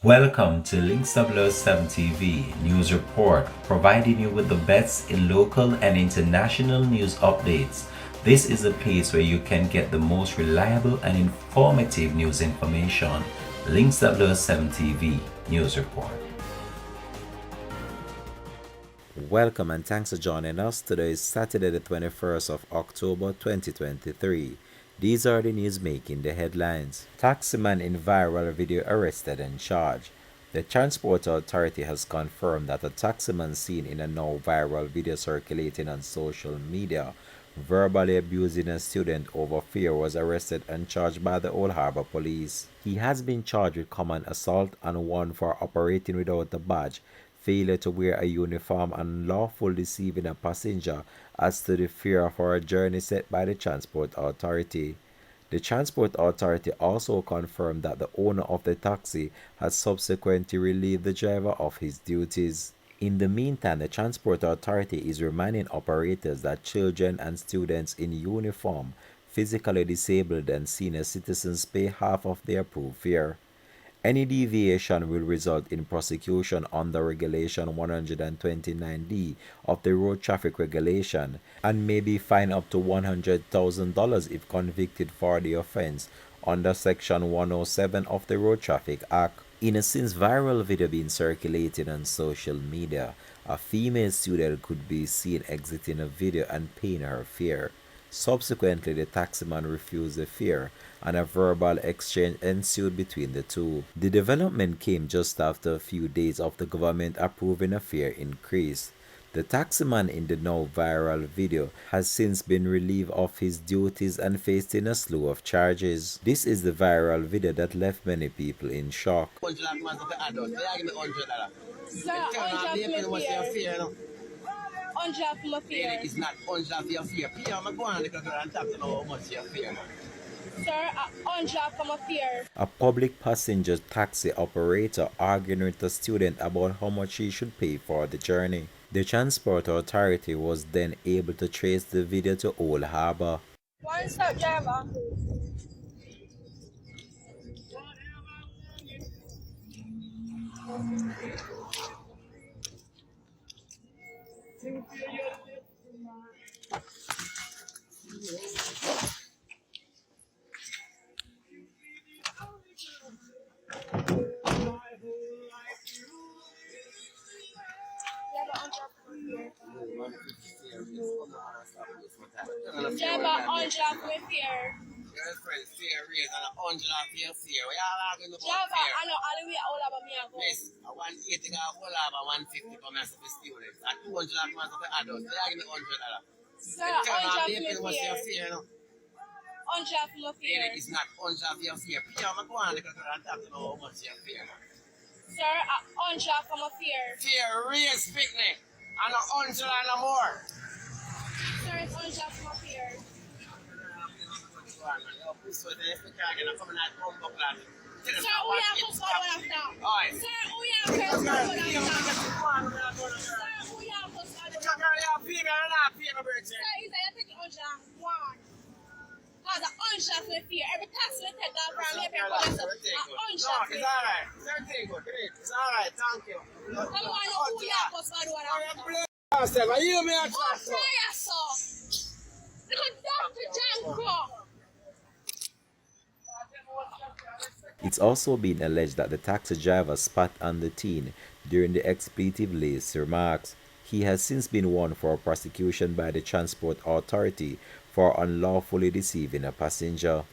Welcome to Links 7 TV News Report, providing you with the best in local and international news updates. This is a place where you can get the most reliable and informative news information. Links 7 TV News Report. Welcome and thanks for joining us. Today is Saturday the 21st of October 2023. These are the news making the headlines. Taximan in viral video arrested and charged. The Transport Authority has confirmed that a taximan seen in a now viral video circulating on social media verbally abusing a student over fear was arrested and charged by the Old Harbour Police. He has been charged with common assault and one for operating without a badge, failure to wear a uniform, and lawful deceiving a passenger as to the fear for a journey set by the Transport Authority. The Transport Authority also confirmed that the owner of the taxi has subsequently relieved the driver of his duties. In the meantime, the Transport Authority is reminding operators that children and students in uniform, physically disabled, and senior citizens pay half of their approved fare. Any deviation will result in prosecution under Regulation 129D of the Road Traffic Regulation and may be fined up to $100,000 if convicted for the offense under Section 107 of the Road Traffic Act. In a since viral video being circulated on social media, a female student could be seen exiting a video and paying her fare. Subsequently, the taximan refused the fare, and a verbal exchange ensued between the two. The development came just after a few days of the government approving a fare increase. The taximan in the now viral video has since been relieved of his duties and facing a slew of charges. This is the viral video that left many people in shock. It's not for your fear. I'm going to go and talk to know how much your fear. Sir, A public passenger taxi operator arguing with a student about how much he should pay for the journey. The Transport Authority was then able to trace the video to Old Harbour. One stop, driver. Driver, on drop with fear. Your friend fear raise and on drop your fear. We are arguing about fear. Driver, I know all the way all about me. Yes, I 180 all about 150 for my students. At 200 for adults. They are giving $100. Sir, on drop with fear. On drop with fear. It's not on drop your fear. I'm going to go and talk to know how much your fear. Sir, on drop from a fear. Fear raise picnic. And on drop and more. Sir, it's on drop from a fear. Sir, we have to follow us now. Sir, we have to follow us now. Sir, we have to follow us now. Sir, he's taking on drop one. Because the unshot with fear. Every tax will take that from me. Unshot with fear. It's alright. Everything good. It's alright. Thank you. Come on, who you have to follow us now? Are you me a Oh, fire, sir. Look down to Jam Crow. It's also been alleged that the taxi driver spat on the teen during the expletive-laced remarks. He has since been warned for prosecution by the Transport Authority for unlawfully deceiving a passenger.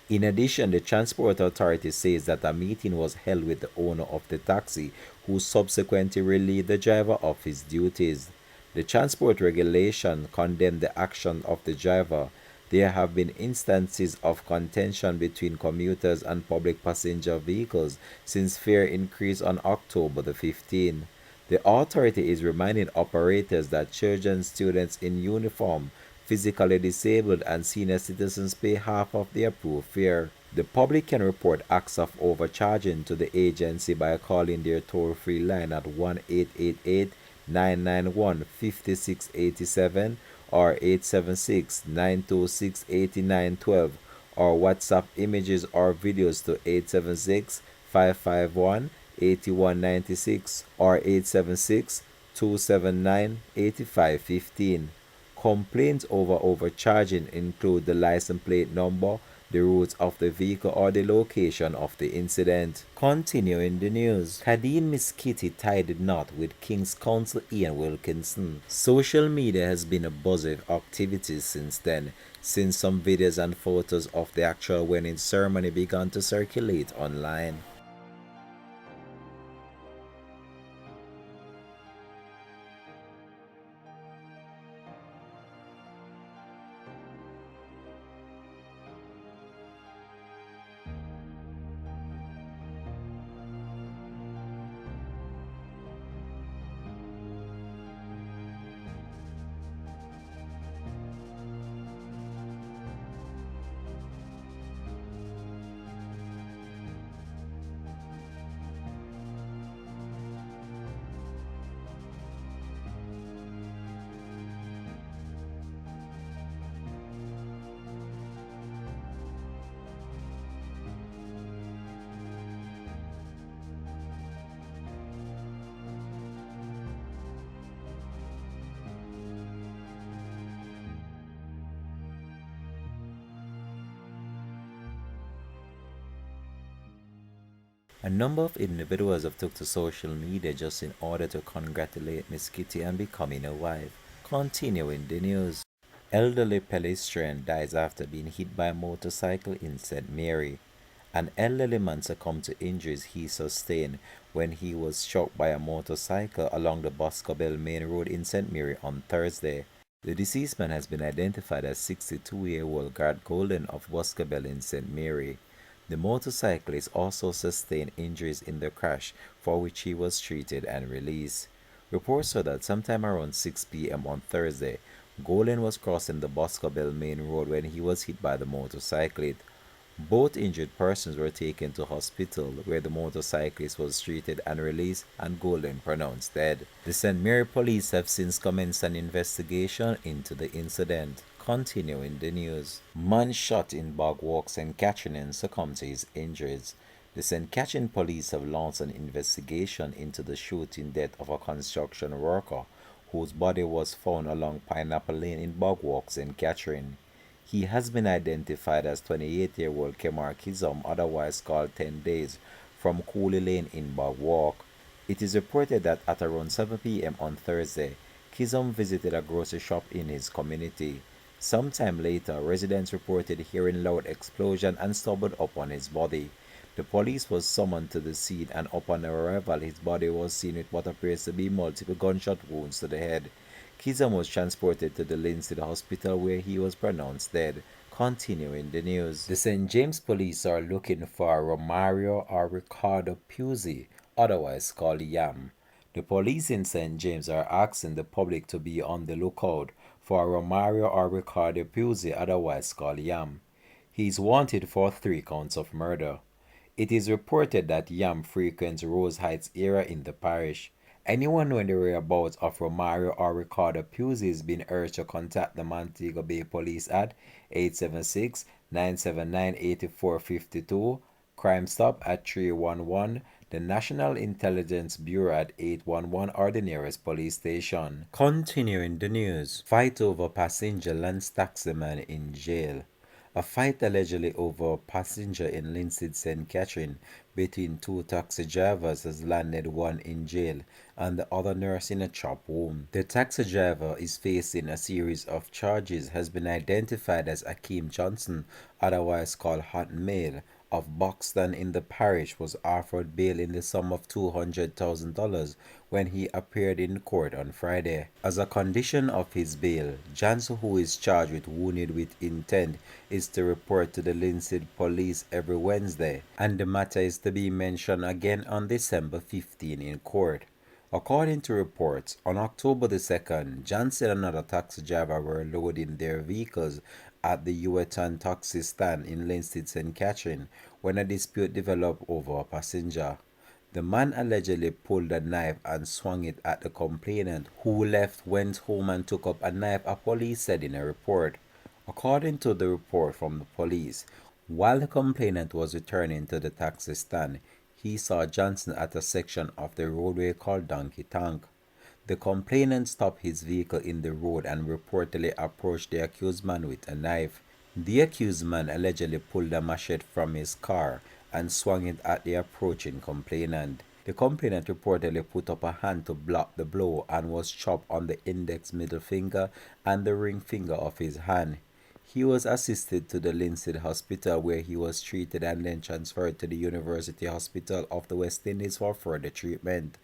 In addition, the Transport Authority says that a meeting was held with the owner of the taxi, who subsequently relieved the driver of his duties. The transport regulation condemned the action of the driver. There have been instances of contention between commuters and public passenger vehicles since fare increase on October the 15th. The authority is reminding operators that children, students in uniform, physically disabled, and senior citizens pay half of the approved fare. The public can report acts of overcharging to the agency by calling their toll-free line at 1-888-991-5687 or 876-926-8912, or WhatsApp images or videos to 876-551-8196 or 876-279-8515. Complaints over overcharging include the license plate number, the route of the vehicle, or the location of the incident. Continuing the news, Kadeen Miss Kitty tied the knot with King's Counsel Ian Wilkinson. Social media has been abuzz with activities since then, since some videos and photos of the actual wedding ceremony began to circulate online. A number of individuals have took to social media just in order to congratulate Miss Kitty on becoming a wife. Continuing the news. Elderly pedestrian dies after being hit by a motorcycle in St. Mary. An elderly man succumbed to injuries he sustained when he was struck by a motorcycle along the Boscobel Main Road in St. Mary on Thursday. The deceased man has been identified as 62-year-old Garth Golden of Boscobel in St. Mary. The motorcyclist also sustained injuries in the crash, for which he was treated and released. Reports show that sometime around 6 p.m. on Thursday, Golden was crossing the Boscobel Main Road when he was hit by the motorcyclist. Both injured persons were taken to hospital where the motorcyclist was treated and released and Golden pronounced dead. The St. Mary police have since commenced an investigation into the incident. Continuing the news. Man shot in Bogwalk, St. Catherine and succumbed to his injuries. The St. Catherine police have launched an investigation into the shooting death of a construction worker whose body was found along Pineapple Lane in Bogwalk, St. Catherine. He has been identified as 28-year-old Kemar Kizom, otherwise called 10 Days, from Cooley Lane in Bogwalk. It is reported that at around 7 p.m. on Thursday, Kizom visited a grocery shop in his community. Sometime later, residents reported hearing loud explosion and stumbled upon his body. The police was summoned to the scene and upon arrival, his body was seen with what appears to be multiple gunshot wounds to the head. Kizom was transported to the Linstead Hospital where he was pronounced dead. Continuing the news. The St. James police are looking for Romario or Ricardo Puzzi, otherwise called Yam. The police in St. James are asking the public to be on the lookout for Romario or Ricardo Puzzi, otherwise called Yam. He is wanted for 3 counts of murder. It is reported that Yam frequents Rose Heights area in the parish. Anyone knowing the whereabouts of Romario or Ricardo Puzzi is being urged to contact the Montego Bay Police at 876-979-8452, Crime Stop at 311, the National Intelligence Bureau at 811 or the nearest police station. Continuing the news. Fight over passenger lands taximan in jail. A fight allegedly over a passenger in Linstead St. Catherine between 2 taxi drivers has landed one in jail and the other nurse in a chop room. The taxi driver is facing a series of charges, has been identified as Akeem Johnson, otherwise called Hot Mail, of Buxton in the parish, was offered bail in the sum of $200,000 when he appeared in court on Friday. As a condition of his bail, Johnson, who is charged with wounded with intent, is to report to the Linstead police every Wednesday, and the matter is to be mentioned again on December 15 in court. According to reports, on October the 2nd, Johnson and another taxi driver were loading their vehicles at the Ueton taxi stand in Linstead St. Catherine when a dispute developed over a passenger. The man allegedly pulled a knife and swung it at the complainant, who went home and took up a knife, a police said in a report. According to the report from the police, While the complainant was returning to the taxi stand, he saw Johnson at a section of the roadway called Donkey Tank. The complainant stopped his vehicle in the road and reportedly approached the accused man with a knife. The accused man allegedly pulled a machete from his car and swung it at the approaching complainant. The complainant reportedly put up a hand to block the blow and was chopped on the index middle finger and the ring finger of his hand. He was assisted to the Linstead Hospital where he was treated and then transferred to the University Hospital of the West Indies for further treatment.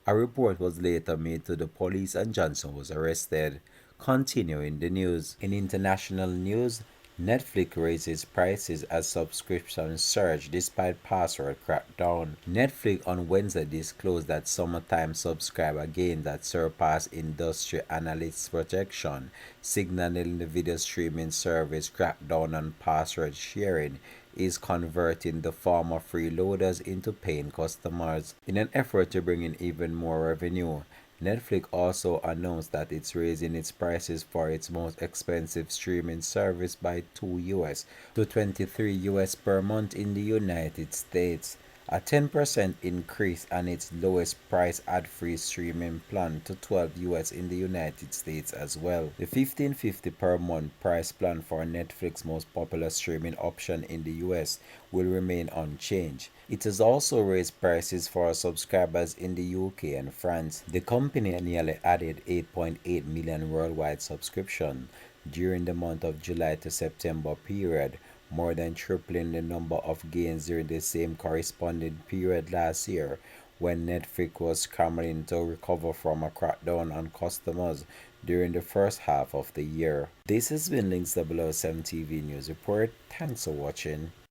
A report was later made to the police and Johnson was arrested. Continuing the news. In international news, Netflix raises prices as subscriptions surge despite password crackdown. Netflix on Wednesday disclosed that summertime subscriber gains that surpassed industry analysts' projection, signaling the video streaming service crackdown on password sharing is converting the former freeloaders into paying customers. In an effort to bring in even more revenue, Netflix also announced that it's raising its prices for its most expensive streaming service by $2 to $23 per month in the United States, a 10% increase on its lowest price ad-free streaming plan to $12 in the United States as well. The $15.50 per month price plan for Netflix's most popular streaming option in the US will remain unchanged. It has also raised prices for subscribers in the UK and France. The company nearly added 8.8 million worldwide subscriptions during the month of July to September period, more than tripling the number of gains during the same corresponding period last year when Netflix was scrambling to recover from a crackdown on customers during the first half of the year. This has been Links 007 TV News Report. Thanks for watching.